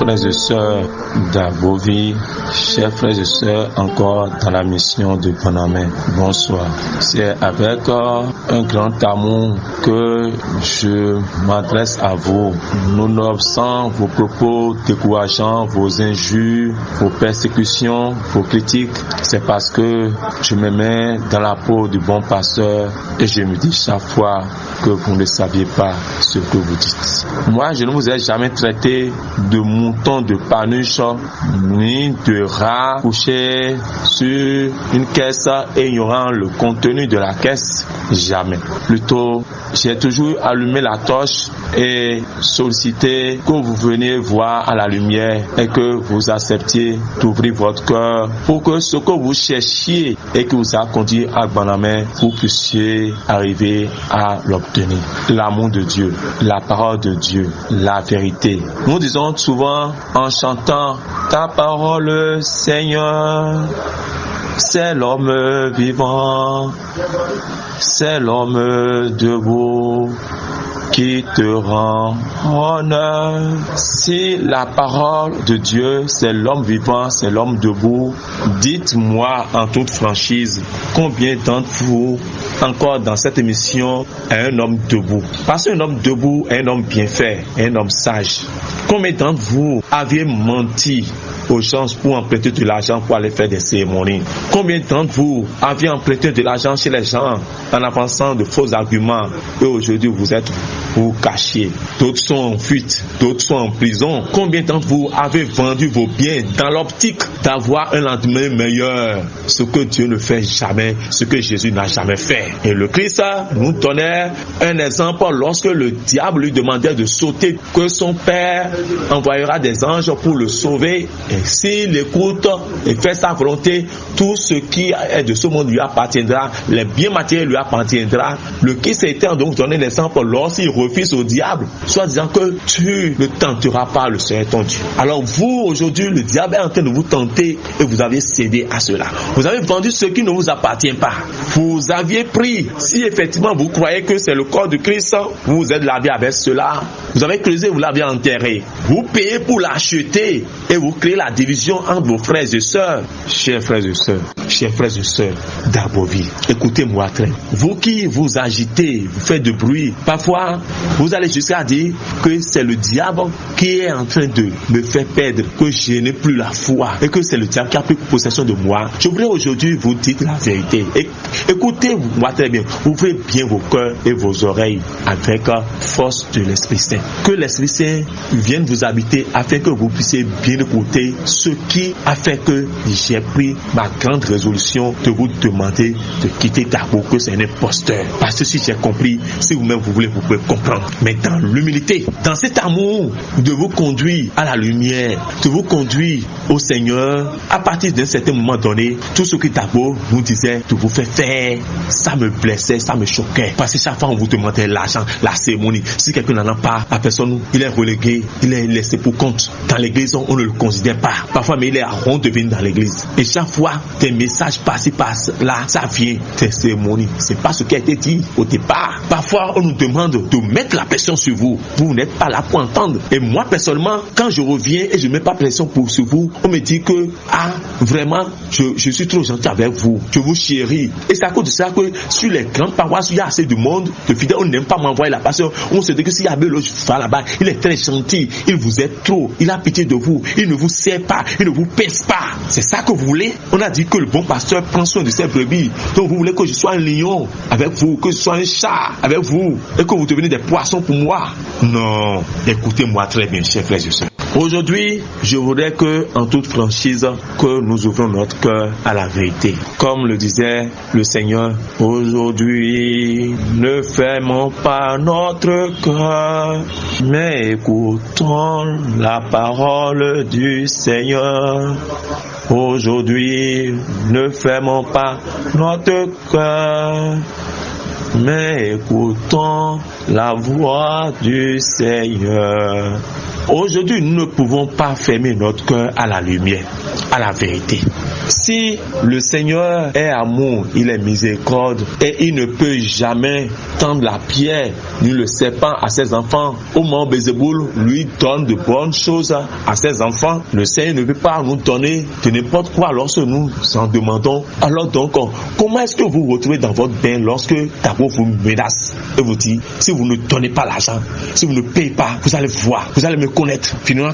frères et sœurs d'Abovi, chers frères et sœurs encore dans la mission de Bonamé, bonsoir. C'est avec un grand amour que je m'adresse à vous. Nonobstant vos propos décourageants, vos injures, vos persécutions, vos critiques, c'est parce que je me mets dans la peau du bon pasteur et je me dis chaque fois que vous ne saviez pas ce que vous dites. Moi, je ne vous ai jamais traité de mouton de panuche ni de rat couché sur une caisse et ignorant le contenu de la caisse. Jamais. Plutôt, j'ai toujours allumé la torche et sollicité que vous veniez voir à la lumière et que vous acceptiez d'ouvrir votre cœur pour que ce que vous cherchiez et que vous a conduit à Bonamé, vous puissiez arriver à l'obtenir. L'amour de Dieu, la parole de Dieu, la vérité. Nous disons souvent en chantant ta parole, Seigneur, c'est l'homme vivant, c'est l'homme debout qui te rend honneur. Si la parole de Dieu, c'est l'homme vivant, c'est l'homme debout, dites-moi en toute franchise, combien d'entre vous, encore dans cette émission, est un homme debout? Parce qu'un homme debout est un homme bien fait, un homme sage. Combien d'entre vous aviez menti aux gens pour emprunter de l'argent pour aller faire des cérémonies? Combien d'entre vous aviez emprunté de l'argent chez les gens en avançant de faux arguments et aujourd'hui vous cachez? D'autres sont en fuite, d'autres sont en prison. Combien d'entre vous avez vendu vos biens dans l'optique d'avoir un lendemain meilleur? Ce que Dieu ne fait jamais, ce que Jésus n'a jamais fait. Et le Christ nous donnait un exemple lorsque le diable lui demandait de sauter, que son Père envoyera des anges pour le sauver. Et s'il écoute et fait sa volonté, tout ce qui est de ce monde lui appartiendra, les biens matériels lui appartiendra. Le Christ était donc donné l'exemple lorsqu'il refuse au diable, soit disant que tu ne tenteras pas le Seigneur ton Dieu. Alors vous, aujourd'hui, le diable est en train de vous tenter et vous avez cédé à cela. Vous avez vendu ce qui ne vous appartient pas. Vous aviez pris, si effectivement vous croyez que c'est le corps de Christ, vous vous êtes lavé avec cela. Vous avez creusé, vous l'avez enterré. Vous payez pour l'acheter et vous créez la division entre vos frères et sœurs. Chers frères et sœurs d'Abovi, écoutez-moi très. Vous qui vous agitez, vous faites de bruit, parfois vous allez jusqu'à dire que c'est le diable qui est en train de me faire perdre, que je n'ai plus la foi et que c'est le diable qui a pris possession de moi. Je voudrais aujourd'hui vous dire la vérité. Écoutez-moi très bien. Ouvrez bien vos cœurs et vos oreilles avec force de l'Esprit Saint. Que l'Esprit Saint vienne vous habiter afin que vous puissiez bien écouter ce qui a fait que j'ai pris ma grande résolution de vous demander de quitter Dabo, que c'est un imposteur. Parce que si j'ai compris, si vous-même vous voulez, vous pouvez comprendre. Mais dans l'humilité, dans cet amour de vous conduire à la lumière, de vous conduire au Seigneur, à partir d'un certain moment donné, tout ce que Dabo nous disait de vous faire, ça me blessait, ça me choquait. Parce que chaque fois on vous demandait l'argent, la cérémonie. Si quelqu'un n'en a pas, la personne, il est relégué, il est laissé pour compte. Dans l'église, on ne le considère pas. Parfois, mais il est à rond de venir dans l'église. Et chaque fois, des messages passent là, ça vient des cérémonies. C'est pas ce qui a été dit au départ. Parfois, on nous demande de mettre la pression sur vous. Vous n'êtes pas là pour entendre. Et moi, personnellement, quand je reviens et je mets pas pression sur vous, on me dit que, vraiment, je suis trop gentil avec vous. Je vous chéris. Et c'est à cause de ça que sur les grandes paroisses, il y a assez de monde, de fidèles, on n'aime pas m'envoyer là. Parce qu'on se dit que s'il y avait l'autre là-bas, il est très gentil. Il vous aide trop. Il a pitié de vous. Il ne vous sert pas. Il ne vous pèse pas. C'est ça que vous voulez? On a dit que le bon pasteur prend soin de ses brebis. Donc vous voulez que je sois un lion avec vous, que je sois un chat avec vous, et que vous deveniez des poissons pour moi? Non. Écoutez-moi très bien, chers frères et sœurs. Aujourd'hui, je voudrais que, en toute franchise, que nous ouvrons notre cœur à la vérité. Comme le disait le Seigneur, aujourd'hui, ne fermons pas notre cœur, mais écoutons la parole du Seigneur. Aujourd'hui, ne fermons pas notre cœur, mais écoutons la voix du Seigneur. Aujourd'hui, nous ne pouvons pas fermer notre cœur à la lumière, à la vérité. Si le Seigneur est amour, il est miséricorde et il ne peut jamais tendre la pierre ni le serpent à ses enfants. Au moment où Bézéboul lui donne de bonnes choses à ses enfants, le Seigneur ne peut pas nous donner de n'importe quoi lorsque nous en demandons. Alors donc, comment est-ce que vous vous retrouvez dans votre bain lorsque Dabo vous menace et vous dit, si vous ne donnez pas l'argent, si vous ne payez pas, vous allez voir, vous allez me connaître. Finalement,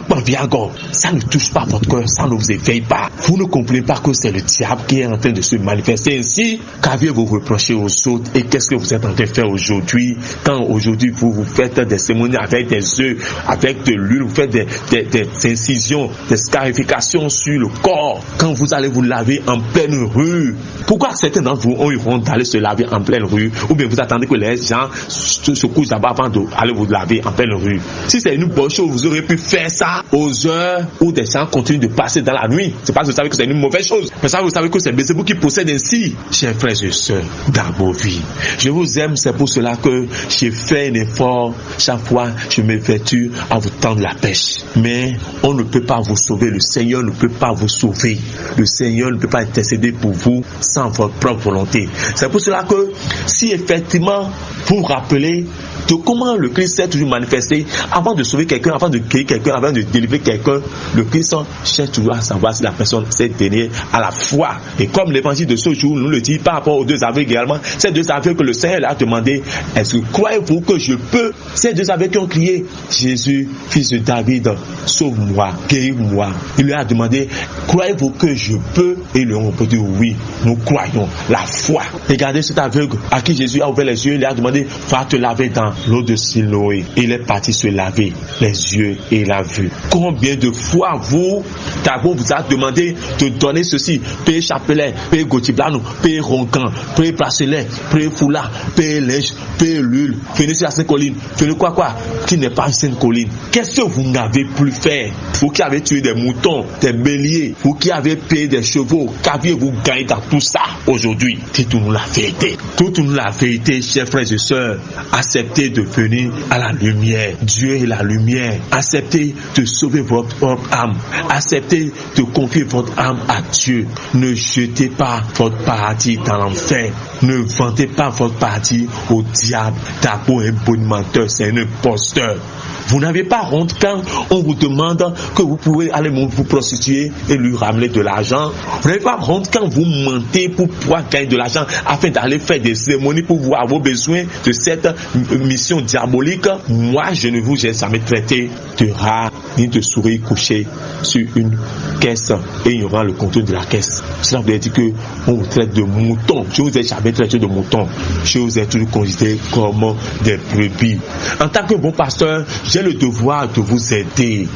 ça ne touche pas votre cœur, ça ne vous éveille pas. Vous ne comprenez pas que c'est le diable qui est en train de se manifester ainsi. Qu'avez-vous reproché aux autres et qu'est-ce que vous êtes en train de faire aujourd'hui? Quand aujourd'hui vous faites des cérémonies avec des œufs, avec de l'huile, vous faites des incisions, des scarifications sur le corps. Quand vous allez vous laver en pleine rue, pourquoi certains d'entre vous iront d'aller se laver en pleine rue? Ou bien vous attendez que les gens se couchent là-bas avant d'aller vous laver en pleine rue? Si c'est une bonne chose, vous aurez pu faire ça aux heures où des gens continuent de passer dans la nuit. C'est parce que vous savez que c'est une mauvaise chose. Mais ça, vous savez que c'est Bézéboul qui possède ainsi. Chers frères et sœurs, dans vos vies, je vous aime, c'est pour cela que j'ai fait un effort. Chaque fois, je m'évertue à vous tendre la pêche. Mais on ne peut pas vous sauver. Le Seigneur ne peut pas vous sauver. Le Seigneur ne peut pas intercéder pour vous sans votre propre volonté. C'est pour cela que si effectivement vous vous rappelez de comment le Christ s'est toujours manifesté avant de sauver quelqu'un, avant de guérir quelqu'un, avant de délivrer quelqu'un, le Christ cherche toujours à savoir si la personne s'est donnée à la foi. Et comme l'évangile de ce jour nous le dit par rapport aux deux aveugles également, ces deux aveugles que le Seigneur a demandé, est-ce que croyez-vous que je peux? Ces deux aveugles qui ont crié, Jésus, fils de David, sauve-moi, guéris-moi. Il lui a demandé, croyez-vous que je peux? Et ils lui ont répondu, oui, nous croyons, la foi. Regardez cet aveugle à qui Jésus a ouvert les yeux, il lui a demandé, va te laver dans l'eau de Siloé. Il est parti se laver les yeux et il a vu. Combien de fois d'abord vous a demandé de donner ceci, payer chapelet, payer gotiblano, payer roncan, payer bracelet, payer foulard, payer linge, payer l'huile, venez sur la Sainte-Colline, venez quoi, qui n'est pas une Sainte-Colline. Qu'est-ce que vous n'avez plus fait? Vous qui avez tué des moutons, des béliers, vous qui avez payé des chevaux, qu'aviez-vous gagné dans tout ça aujourd'hui? Dites-nous la vérité. Dites-nous la vérité, chers frères et sœurs. Acceptez de venir à la lumière. Dieu est la lumière. Acceptez de sauver votre propre âme. Acceptez de confier votre âme à Dieu. Ne jetez pas votre paradis dans l'enfer. Ne vantez pas votre paradis au diable. Dabo est un bon menteur, c'est un imposteur. Vous n'avez pas honte quand on vous demande que vous pouvez aller vous prostituer et lui ramener de l'argent. Vous n'avez pas honte quand vous mentez pour pouvoir gagner de l'argent afin d'aller faire des cérémonies pour voir vos besoins de cette mission diabolique. Moi, je ne vous ai jamais traité de rat ni de souris couchée sur une caisse et ignorant le contrôle de la caisse. Cela veut dire que on vous traite de moutons. Je vous ai jamais traité de moutons. Je vous ai toujours considéré comme des brebis. En tant que bon pasteur, j'ai le devoir de vous aider.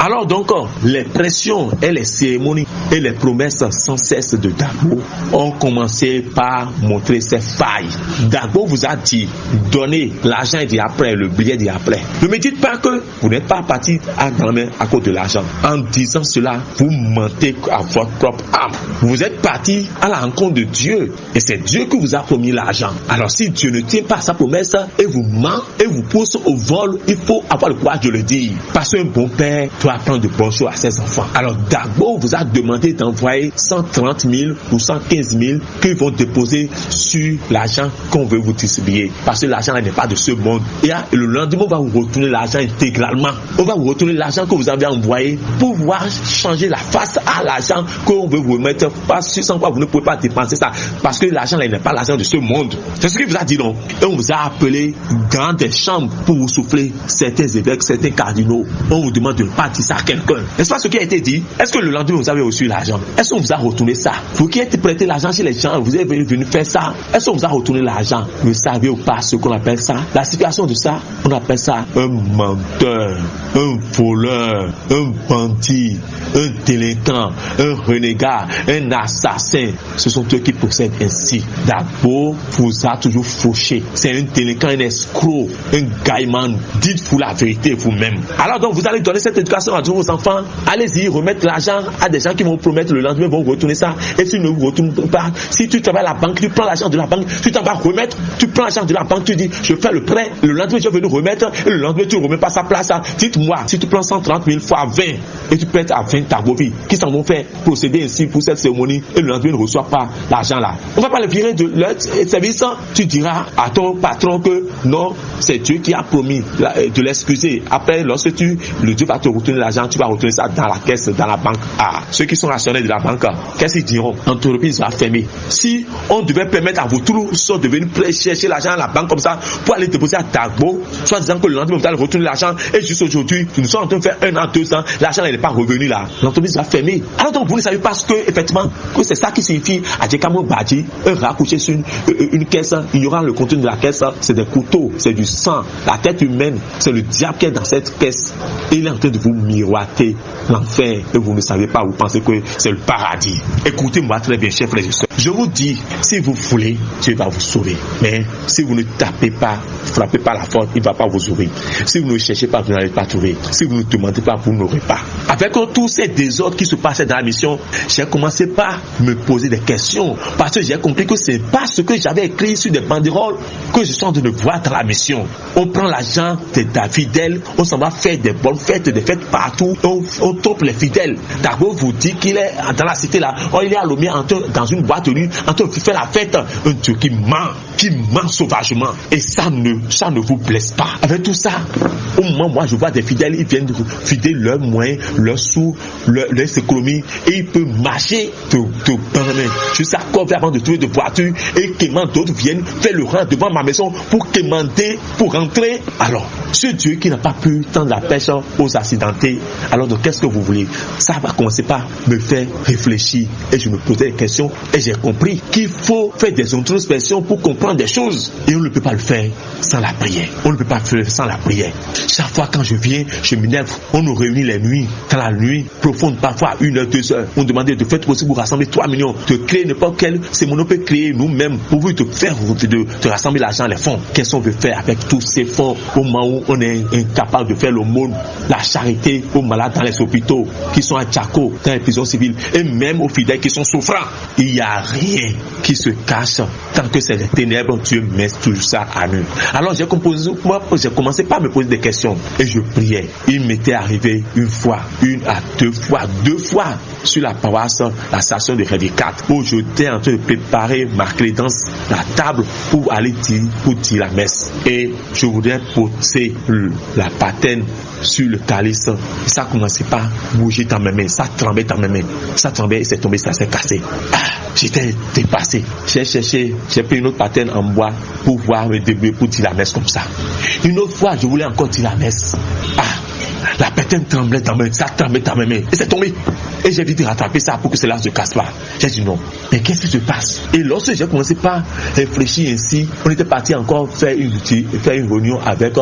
Alors donc, les pressions et les cérémonies et les promesses sans cesse de Dabo ont commencé par montrer ses failles. Dabo vous a dit, donnez l'argent et dit après, le billet dit après. Ne me dites pas que vous n'êtes pas parti à grand-main à cause de l'argent. En disant cela, vous mentez à votre propre âme. Vous êtes parti à la rencontre de Dieu et c'est Dieu qui vous a promis l'argent. Alors si Dieu ne tient pas sa promesse et vous ment et vous pousse au vol, il faut avoir le courage de le dire. Parce qu'un bon père doit apprendre de bonnes choses à ses enfants. Alors Dabo vous a demandé d'envoyer 130 000 ou 115 000 qu'ils vont déposer sur l'argent qu'on veut vous distribuer. Parce que l'argent n'est pas de ce monde. Et le lendemain, on va vous retourner l'argent intégralement. On va vous retourner l'argent que vous avez envoyé pour pouvoir changer la face à l'argent qu'on veut vous mettre. Parce que sans quoi vous ne pouvez pas dépenser ça. Parce que l'argent n'est pas l'argent de ce monde. C'est ce qu'il vous a dit, non? Et on vous a appelé dans des chambres pour vous souffler certains évêques, certains cardinaux. On vous demande de ne pas dire ça à quelqu'un. N'est-ce pas ce qui a été dit? Est-ce que le lendemain vous avez reçu l'argent? Est-ce qu'on vous a retourné ça? Vous qui êtes prêté l'argent chez les gens, vous êtes venu faire ça? Est-ce qu'on vous a retourné l'argent? Vous savez ou pas ce qu'on appelle ça? La situation de ça, on appelle ça un menteur, un voleur, un bandit, un délinquant, un renégat, un assassin. Ce sont eux qui procèdent ainsi. Dabo vous a toujours fauché. C'est un délinquant, un escroc, un gaïman. Dites-vous la vérité vous-même. Alors donc vous allez donner cette éducation à tous vos enfants. Allez-y, remettre l'argent à des gens qui vont promettre le lendemain vont vous retourner ça. Et si ne vous retournent pas, si tu travailles à la banque, tu prends l'argent de la banque, tu t'en vas remettre, tu prends l'argent de la banque, tu dis je fais le prêt, le lendemain je vais nous remettre et le lendemain tu ne remets pas sa place. Dites-moi, si tu prends 130 000 fois 20 et tu prêtes à 20 Tabovi qui s'en vont faire procéder ainsi pour cette cérémonie et le lendemain ne reçoit pas l'argent là. On va pas le virer de leur service. Tu diras à ton patron que non, c'est Dieu qui a promis de l'excuser. Après, lorsque le Dieu va te retourner l'argent, tu vas retourner ça dans la caisse, dans la banque. Ah, ceux qui sont actionnaires de la banque, qu'est-ce qu'ils diront? L'entreprise va fermer. Si on devait permettre à vous tous de venir chercher l'argent à la banque comme ça pour aller déposer à Tagbo, soit disant que le lendemain vous allez retourner l'argent et juste aujourd'hui, nous sommes en train de faire 1 an, 2 ans, l'argent n'est pas revenu là. L'entreprise va fermer. Alors donc vous ne savez pas ce que effectivement que c'est ça qui signifie à Djekamo Badji, un rat couché sur une caisse, ignorant le contenu de la caisse, c'est des couteaux, c'est du sang, la tête humaine, c'est le diable qui est dans cette caisse et il est en train de vous miroiter l'enfer et vous ne savez pas, vous pensez que c'est le paradis. Écoutez-moi très bien, chers frères et sœurs. Je vous dis, si vous voulez, Dieu va vous sauver. Mais si vous ne tapez pas, frappez pas la porte, il ne va pas vous sauver. Si vous ne cherchez pas, vous n'allez pas trouver. Si vous ne demandez pas, vous n'aurez pas. Avec tous ces désordres qui se passaient dans la mission, j'ai commencé par me poser des questions parce que j'ai compris que c'est pas ce que j'avais écrit sur des banderoles que je suis en train de voir dans la mission. On prend l'argent des fidèles, on s'en va faire des bonnes fêtes, des fêtes partout, on trompe les fidèles. D'abord vous dit qu'il est dans la cité là, il est à Lomé dans une boîte de nuit, en train de faire la fête. Un Dieu qui ment sauvagement. Et ça ne vous blesse pas. Avec tout ça, au moment où moi je vois des fidèles, ils viennent de fider leurs moyens, leurs sous, leurs économies, et ils peuvent marcher jusqu'à Corvée avant de trouver de voiture, et quémant d'autres viennent faire le rang devant ma maison pour quémander, pour rentrer. Alors, ce Dieu qui n'a pas pu tendre la pêche aux accidentés, alors donc qu'est-ce que vous voulez? Ça va commencer par me faire réfléchir, et je me posais des questions, et j'ai compris qu'il faut faire des introspections pour comprendre des choses, et on ne peut pas le faire sans la prière. On ne peut pas le faire sans la prière. Chaque fois quand je viens, je m'énerve. On nous réunit les nuits, dans la nuit profonde, parfois 1 heure, 2 heures. On demandait de faire possible pour rassembler 3 millions, de créer n'importe quel sémono peut créer nous-mêmes pour te faire de rassembler l'argent, les fonds. Qu'est-ce qu'on veut faire avec tous ces fonds au moment où on est incapable de faire l'aumône, la charité aux malades dans les hôpitaux, qui sont à Tchako, dans les prisons civiles, et même aux fidèles qui sont souffrants? Il n'y a rien qui se cache tant que c'est les ténèbres. Dieu met tout ça à nu. Alors j'ai commencé par me poser des questions et je priais. Il m'était arrivé une fois deux fois sur la paroisse, la station de Réveil 4, où j'étais en train de préparer ma crédence, la table pour aller dire la messe. Et je voudrais poser la patène sur le calice. Et ça commençait pas à bouger dans mes mains, ça tremblait dans mes mains. Ça tremblait et c'est tombé, ça s'est cassé. J'étais dépassé. J'ai cherché, j'ai pris une autre patène en bois pour pouvoir me débrouiller pour dire la messe comme ça. Une autre fois, je voulais encore dire la messe. La patène tremblait dans mes mains, ça tremblait dans mes mains. Et c'est tombé. Et j'ai vite rattrapé ça pour que cela ne se casse pas. J'ai dit non. Mais qu'est-ce qui se passe? Et lorsque j'ai commencé par réfléchir ainsi, on était parti encore faire une réunion avec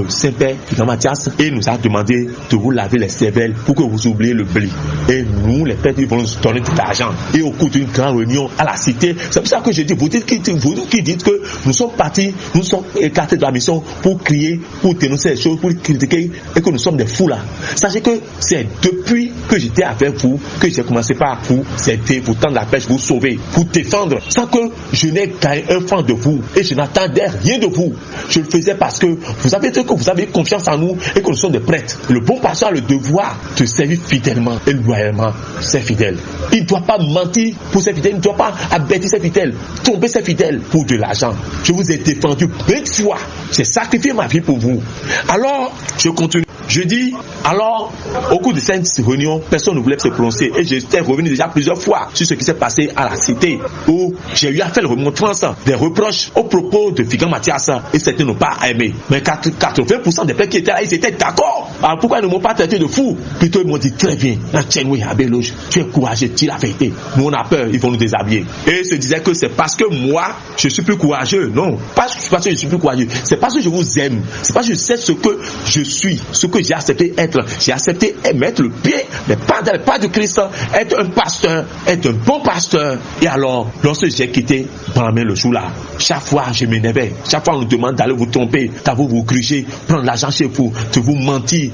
Saint-Père Jean Mathias, et il nous a demandé de vous laver les cervelles pour que vous oubliez le blé. Et nous, les pères, ils vont nous donner tout l'argent. Et au cours d'une grande réunion à la cité, c'est pour ça que je dis, vous qui dites que nous sommes partis, nous sommes écartés de la mission pour crier, pour dénoncer les choses, pour critiquer, et que nous sommes des fous là. Sachez que c'est depuis que j'étais avec vous que j'ai commencé par vous aider, vous tendre la pêche, vous sauver, vous défendre, sans que je n'ai gagné un franc de vous et je n'attendais rien de vous. Je le faisais parce que vous avez dit que vous avez confiance en nous et que nous sommes des prêtres. Le bon pasteur a le devoir de servir fidèlement et loyalement ses fidèles. Il ne doit pas mentir pour ses fidèles, il ne doit pas abattre ses fidèles, tromper ses fidèles pour de l'argent. Je vous ai défendu 20 fois, j'ai sacrifié ma vie pour vous. Alors, je continue. Je dis, alors, au cours de cette réunion, personne ne voulait se prononcer. Et j'étais revenu déjà plusieurs fois sur ce qui s'est passé à la cité, où j'ai eu à faire le remontrance des reproches au propos de Figan Mathias, et certains n'ont pas aimé. Mais 80% des pères qui étaient là, ils étaient d'accord. Alors pourquoi ils ne m'ont pas traité de fou? Plutôt ils m'ont dit, très bien, tu es courageux, dis la vérité. Nous on a peur, ils vont nous déshabiller. Et ils se disaient que c'est parce que moi, je suis plus courageux. Non, pas parce que je suis plus courageux. C'est parce que je vous aime. C'est parce que je sais ce que je suis, ce que j'ai accepté être. J'ai accepté mettre le pied, mais pas dans le pas de Christ, être un pasteur, être un bon pasteur. Et alors, lorsque j'ai quitté Bramé le jour là, chaque fois je m'énervais. Chaque fois on nous demande d'aller vous tromper, d'aller vous gruger, prendre l'argent chez vous, de vous mentir, vie,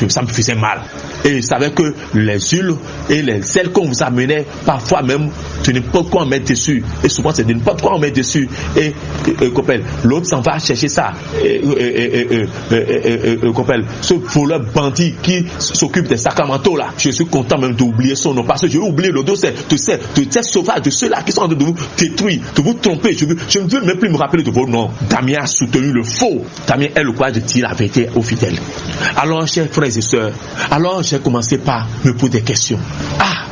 ça me faisait mal. Et je savais que les huiles et les sels qu'on vous amenait, parfois même, de n'importe quoi on met dessus. Et souvent, c'est de n'importe quoi on met dessus. Et l'autre s'en va chercher ça. Ce voleur bandit qui s'occupe des sacramentaux là. Je suis content même d'oublier son nom. Parce que je vais oublier le dos de ces sauvages, de ceux-là qui sont en train de vous détruire, de vous tromper. Je ne veux même plus me rappeler de vos noms. Damien a soutenu le faux. Damien a le courage de dire la vérité aux fidèles. Alors, chers frères et sœurs, j'ai commencé par me poser des questions.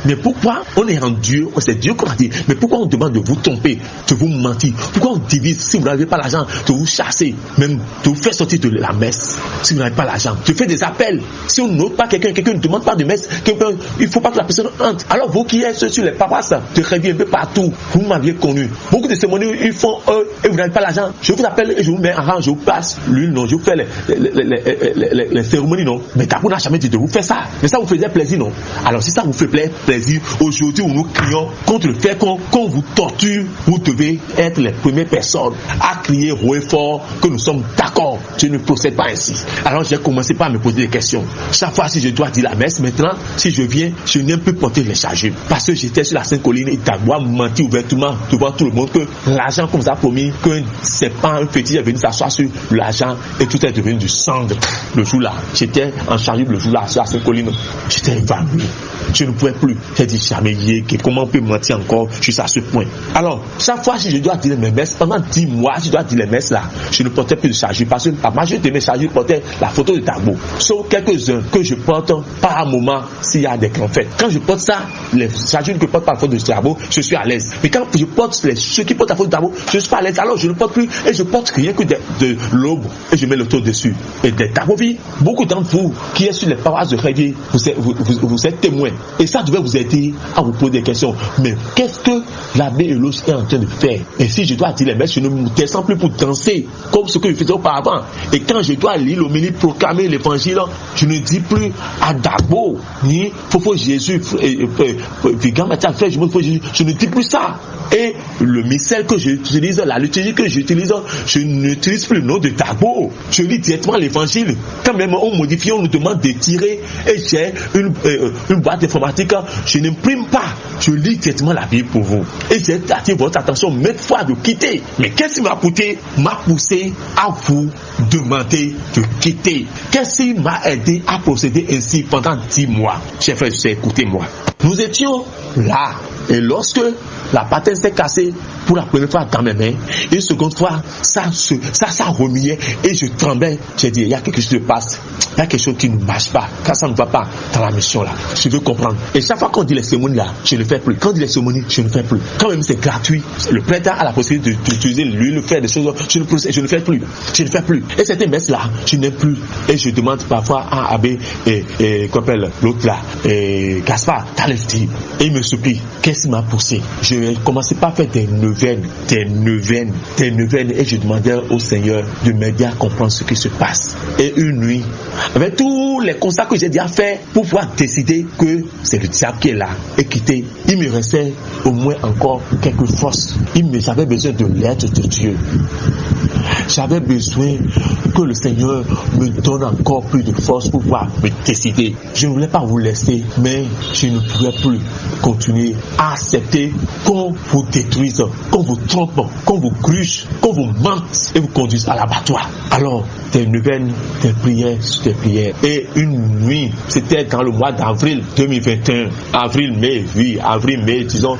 Mais pourquoi on est en Dieu? C'est Dieu qu'on a dit. Mais pourquoi on demande de vous tromper, de vous mentir? Pourquoi on divise si vous n'avez pas l'argent, de vous chasser, même de vous faire sortir de la messe si vous n'avez pas l'argent? De faire des appels. Si on n'ose pas quelqu'un ne demande pas de messe, il ne faut pas que la personne entre. Alors vous qui êtes sur les paroisses de Révi un peu partout, vous m'aviez connu. Beaucoup de cérémonies, ils font eux et vous n'avez pas l'argent. Je vous appelle et je vous mets en rang, je vous passe l'huile, non, je vous fais les cérémonies, non. Mais Dabo n'a jamais dit de vous faire ça. Mais ça vous faisait plaisir, non? Alors si ça vous fait plaisir, aujourd'hui où nous crions contre le fait qu'on vous torture, vous devez être les premières personnes à crier haut et fort que nous sommes d'accord. Je ne procède pas ainsi. Alors j'ai commencé par me poser des questions. Chaque fois si je dois dire la messe, maintenant, si je viens, je n'aime plus porter les charges. Parce que j'étais sur la Sainte-Colline et Dabo a menti ouvertement devant tout le monde que l'argent qu'on vous a promis, que c'est pas un fétiche est venu s'asseoir sur l'argent et tout est devenu du cendre le jour-là. J'étais en charge le jour-là sur la Sainte-Colline. J'étais évanoui. Je ne pouvais plus. J'ai dit jamais comment on peut mentir encore jusqu'à ce point. Alors, chaque fois si je dois dire mes messes, pendant 10 mois, si je dois dire les messes là, je ne portais plus de charge parce que la majorité de mes charges portaient la photo de Dabo. Sauf quelques-uns que je porte par un moment s'il y a des grands fêtes. Quand je porte ça, les charges que je porte par la photo de Dabo, je suis à l'aise. Mais quand je porte ceux qui portent la photo de Dabo, je ne suis pas à l'aise. Alors je ne porte plus et je porte rien que de l'aube et je mets le taux dessus. Et des Dabo, beaucoup d'entre vous qui êtes sur les paroisses de Révi, vous êtes témoins. Et ça devait vous aider à vous poser des questions. Mais qu'est-ce que l'abbé Elos est en train de faire? Et si je dois dire les messes, je ne me descends plus pour danser comme ce que je faisais auparavant. Et quand je dois lire l'homélie, proclamer l'évangile, je ne dis plus à Dabo, ni Fofo Jésus, Vigan Mathias, frère, je ne dis plus ça. Et le missel que j'utilise, la liturgie que j'utilise, je n'utilise plus le nom de Dabo. Je lis directement l'évangile. Quand même on modifie, on nous demande de tirer et j'ai une boîte informatique, je n'imprime pas. Je lis directement la Bible pour vous. Et j'ai attiré votre attention maintes fois de quitter. Mais qu'est-ce qui m'a poussé à vous demander de quitter? Qu'est-ce qui m'a aidé à procéder ainsi pendant 10 mois? Chers frères, écoutez-moi. Nous étions là. Et lorsque la patine s'est cassée pour la première fois dans mes mains, une seconde fois, ça remuait et je tremblais. J'ai dit, il y a quelque chose qui se passe. Il y a quelque chose qui ne marche pas. Quand ça ne va pas dans la mission là, je veux comprendre. Et chaque fois qu'on dit les cérémonies là, je ne fais plus. Quand on dit les cérémonies, je ne fais plus. Quand même c'est gratuit, le prêtre a la possibilité d'utiliser l'huile, faire des choses, je ne fais plus. Je ne fais plus. Et cette messe là, je n'aime plus. Et je demande parfois à Abbé, qu'on appelle l'autre là, Gaspard, et il me supplie. Qu'est-ce qui m'a poussé? Je commençais par faire des neuvaines, et je demandais au Seigneur de m'aider à comprendre ce qui se passe. Et une nuit, avec tous les constats que j'ai déjà fait pour pouvoir décider que c'est le diable qui est là et quitter, il me restait au moins encore quelques forces. J'avais besoin de l'aide de Dieu. J'avais besoin que le Seigneur me donne encore plus de force pour pouvoir me décider. Je ne voulais pas vous laisser, mais je ne pouvais plus continuer à accepter qu'on vous détruise, qu'on vous trompe, qu'on vous gruge, qu'on vous mente et vous conduise à l'abattoir. Alors, des nouvelles, des prières. Et une nuit, c'était dans le mois d'avril 2021. Avril-mai, disons,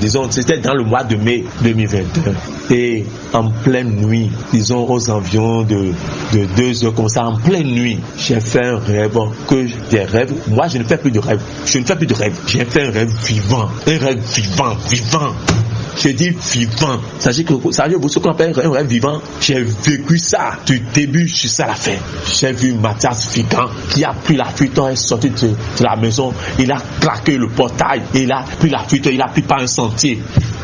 disons, c'était dans le mois de mai 2021. Et en pleine nuit, disons aux environs de 2 heures comme ça, en pleine nuit, j'ai fait un rêve moi je ne fais plus de rêve, j'ai fait un rêve vivant, j'ai dit vivant, sachez que ce qu'on appelle un rêve vivant, j'ai vécu ça du début jusqu'à la fin. J'ai vu Mathias Vigan qui a pris la fuite, est sorti de la maison, il a claqué le portail, il a pris la fuite, il a pris par un sentier.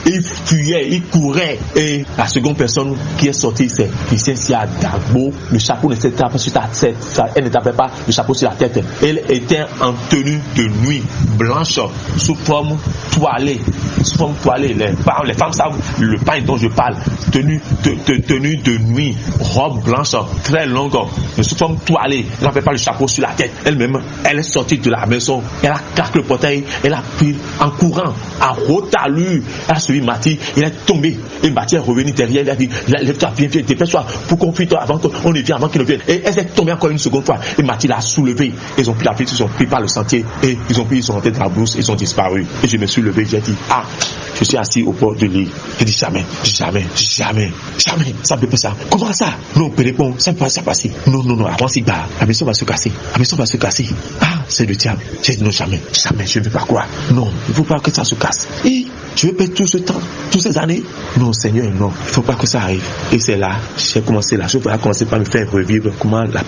il fuyait, il courait. Et la seconde personne qui est sortie, c'est Christian Sia Dagbo. Le chapeau ne s'était pas sur la tête, elle ne tapait pas le chapeau sur la tête. Elle était en tenue de nuit blanche, sous forme toilée. Les femmes savent le pain dont je parle. Tenue de nuit, robe blanche très longue, sous forme toilée. Elle n'avait pas le chapeau sur la tête. Elle-même, elle est sortie de la maison. Elle a claqué le portail. Elle a pris en courant, à haute allure. Elle a suivi Mathie. Elle est tombée. Et Mathie est revenue derrière. Elle a dit, lève-toi, viens, dépêche-toi pour qu'on fuit avant qu'on ne vienne, avant qu'il ne vienne. Et elle s'est tombée encore une seconde fois. Et Mathie l'a soulevée. Ils ont pris la fille, ils sont pris par le sentier. Et ils sont rentrés dans la brousse. Ils ont disparu. Et je me suis levé. J'ai dit, je suis assis au bord du lit. J'ai dit, jamais. Ça ne peut pas ça. Comment ça? Non, Pérépon, ça ne peut pas ça passer. Non, avance, il va. La maison va se casser. C'est le diable. J'ai dit, non, jamais, je ne veux pas croire. Non, il ne faut pas que ça se casse. Et je vais perdre tout ce temps, toutes ces années. Non, Seigneur, non, il ne faut pas que ça arrive. Et c'est là, j'ai commencé, la chose a commencé par me faire revivre pourquoi la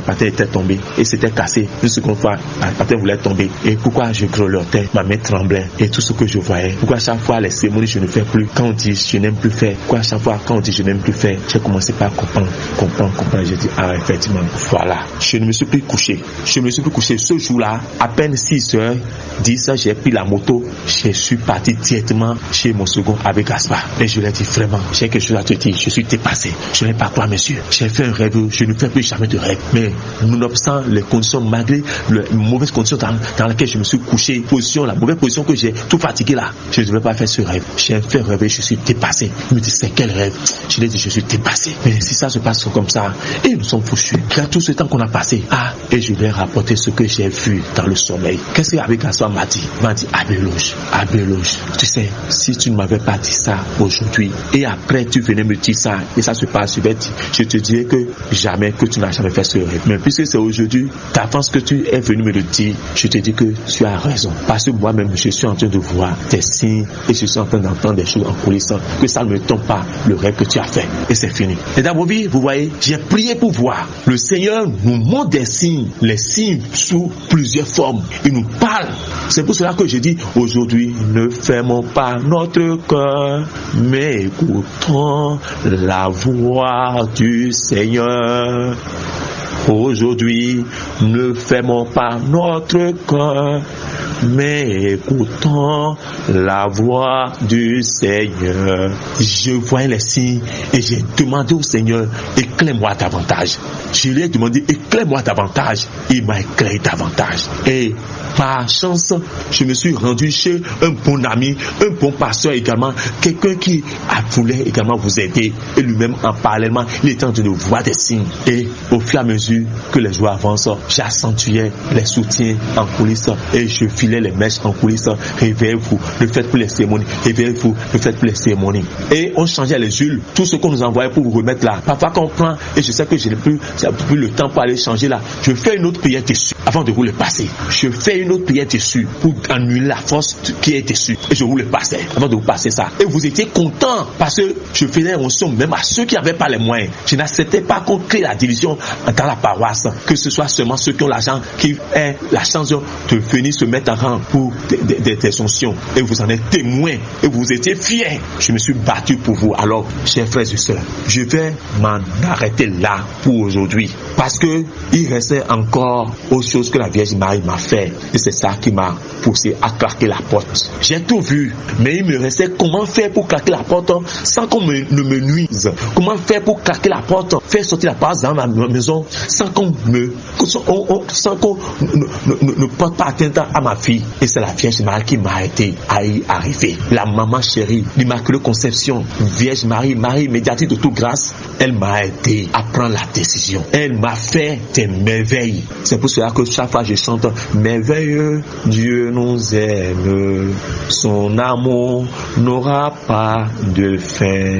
patine était tombée et c'était cassé. Une seconde fois, la patine voulait tomber. Et pourquoi je grelottais, ma main tremblait et tout ce que je voyais. Pourquoi à chaque fois les cérémonies je ne fais plus. Quand on dit je n'aime plus faire, pourquoi à chaque fois quand on dit je n'aime plus faire, j'ai commencé par comprendre. J'ai dit, effectivement, voilà. Je ne me suis plus couché. Ce jour-là, à peine 6h10, j'ai pris la moto. Je suis parti directement chez mon second avec Gaspard. Et je lui ai dit, vraiment, j'ai quelque chose à te dire. Je suis dépassé. Je n'ai pas quoi, monsieur. J'ai fait un rêve. Je ne fais plus jamais de rêve. Mais nonobstant les conditions, malgré les mauvaises conditions dans lesquelles je me suis couché, la mauvaise position que j'ai, tout fatigué là, je ne devais pas faire ce rêve. J'ai fait un rêve et je suis dépassé. Il me dit, c'est quel rêve? Je lui ai dit, je suis dépassé. Mais si ça se passe comme ça, et nous sommes fouchus. Il y a tout ce temps qu'on a passé. Et je lui ai rapporté ce que j'ai vu dans le sommeil. Qu'est-ce qu'Abbé Gaspard m'a dit? Il m'a dit, Abbé Loge, tu sais, si tu ne m'avais pas dit ça aujourd'hui, et après tu venais me dire ça, et ça se passe, je te dirais que jamais, que tu n'as jamais fait ce rêve. Mais puisque c'est aujourd'hui, d'avance que tu es venu me le dire, je te dis que tu as raison. Parce que moi-même, je suis en train de voir des signes, et je suis en train d'entendre des choses en coulisses, que ça ne me tombe pas le rêve que tu as fait. Et c'est fini. Et dans vos vies, vous voyez, j'ai prié pour voir. Le Seigneur nous montre des signes, les signes sous plusieurs formes. Il nous parle. C'est pour cela que je dis aujourd'hui, ne fermons pas notre cœur, mais écoutons la voix du Seigneur. Aujourd'hui, ne fermons pas notre cœur, mais écoutons la voix du Seigneur. Je voyais les signes et j'ai demandé au Seigneur, éclaire-moi davantage. Je lui ai demandé, éclaire-moi davantage. Il m'a éclairé davantage. Et par chance, je me suis rendu chez un bon ami, un bon pasteur également, quelqu'un qui voulait également vous aider. Et lui-même, en parallèlement, il était en train de voir des signes. Et au fur et à mesure que les jours avancent, j'accentuais les soutiens en coulisses et je filais les mèches en coulisses. Réveillez-vous, le faites pour les cérémonies. Réveillez-vous, le faites pour les cérémonies. Et on changeait les huiles, tout ce qu'on nous envoyait pour vous remettre là. Parfois quand on prend, et je sais que je n'ai plus le temps pour aller changer là, je fais une autre prière dessus avant de vous le passer. Je fais une autre prière dessus pour annuler la force qui est dessus. Et je vous le passais avant de vous passer ça. Et vous étiez contents parce que je faisais un son même à ceux qui n'avaient pas les moyens. Je n'acceptais pas qu'on crée la division dans la paroisse, que ce soit seulement ceux qui ont l'argent qui aient la chance de venir se mettre en rang pour des onctions. Et vous en êtes témoins et vous étiez fiers. Je me suis battu pour vous. Alors, chers frères et sœurs, je vais m'en arrêter là pour aujourd'hui parce que il restait encore autre chose que la Vierge Marie m'a fait et c'est ça qui m'a poussé à claquer la porte. J'ai tout vu, mais il me restait comment faire pour claquer la porte sans qu'on ne me nuise. Comment faire pour claquer la porte, faire sortir la parole dans ma maison sans qu'on ne porte pas atteinte à ma fille. Et c'est la Vierge Marie qui m'a aidé à y arriver. La maman chérie, l'Immaculée Conception, Vierge Marie, Marie médiatrice de toute grâce, elle m'a aidé à prendre la décision. Elle m'a fait des merveilles. C'est pour cela que chaque fois je chante merveilleux, Dieu nous aime, son amour n'aura pas de fin.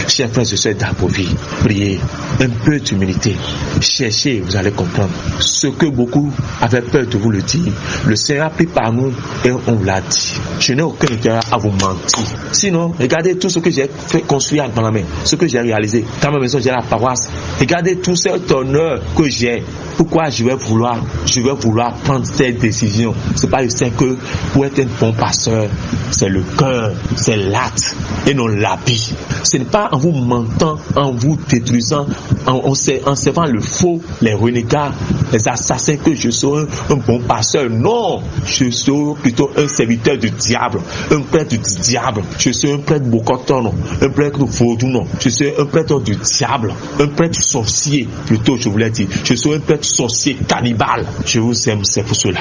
Chers frères et sœurs d'Apovie, priez un peu d'humilité. Cherchez, vous allez comprendre. Ce que beaucoup avaient peur de vous le dire, le Seigneur a pris par nous et on vous l'a dit. Je n'ai aucun intérêt à vous mentir. Sinon, regardez tout ce que j'ai fait construire dans la main, ce que j'ai réalisé. Dans ma maison, j'ai la paroisse. Regardez tout cet honneur que j'ai Pourquoi je vais vouloir prendre cette décision? C'est pas, je sais que pour être un bon pasteur, c'est le cœur, c'est l'acte et non l'habit. Ce n'est pas en vous mentant, en vous détruisant, en servant le faux, les renégats, les assassins que je serai un bon pasteur. Non, je serai plutôt un serviteur du diable, un prêtre du diable. Je suis un prêtre bocoton, un prêtre vaudou, non. Je suis un prêtre du diable, un prêtre sorcier, plutôt je voulais dire. Je suis un prêtre sorcier, cannibale. Je vous aime, c'est pour cela.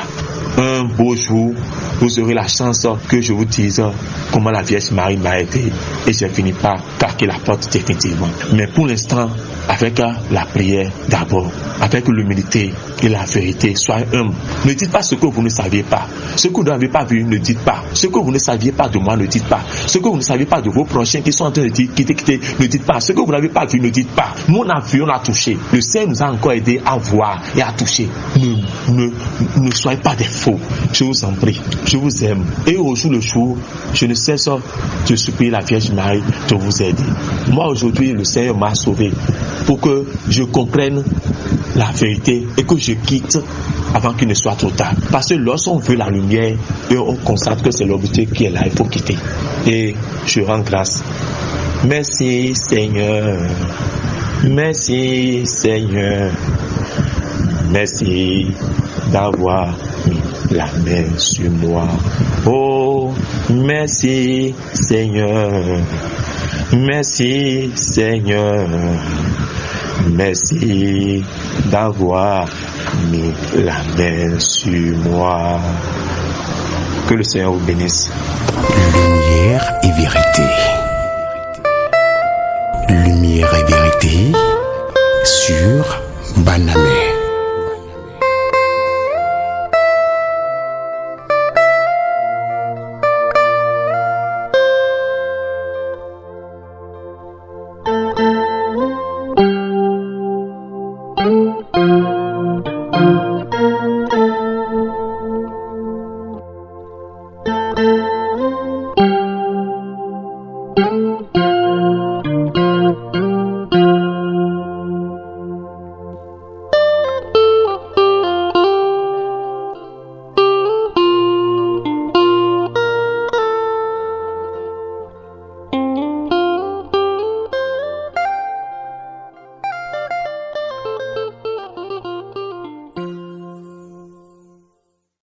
Un beau jour, vous aurez la chance que je vous dise comment la Vierge Marie m'a aidé et j'ai fini par claquer la porte définitivement. Mais pour l'instant, avec la prière d'abord, avec l'humilité et la vérité, soyez humble. Ne dites pas ce que vous ne saviez pas. Ce que vous n'avez pas vu, ne dites pas. Ce que vous ne saviez pas de moi, ne dites pas. Ce que vous ne saviez pas de vos prochains qui sont en train de dire quittez, ne dites pas. Ce que vous n'avez pas vu, ne dites pas. Nous on a vu, on a touché. Le Seigneur nous a encore aidé à voir et à toucher. Ne soyez pas des faux. Je vous en prie. Je vous aime. Et au jour le jour, je ne cesse de supplier la Vierge Marie de vous aider. Moi aujourd'hui, le Seigneur m'a sauvé pour que je comprenne la vérité et que je quitte avant qu'il ne soit trop tard. Parce que lorsqu'on veut la lumière et on constate que c'est l'objet qui est là, il faut quitter. Et je rends grâce. Merci Seigneur. Merci Seigneur. Merci d'avoir mis la main sur moi. Oh, merci Seigneur. Merci Seigneur. Merci d'avoir mis la main sur moi. Que le Seigneur vous bénisse. Lumière et vérité. Lumière et vérité sur Banamé.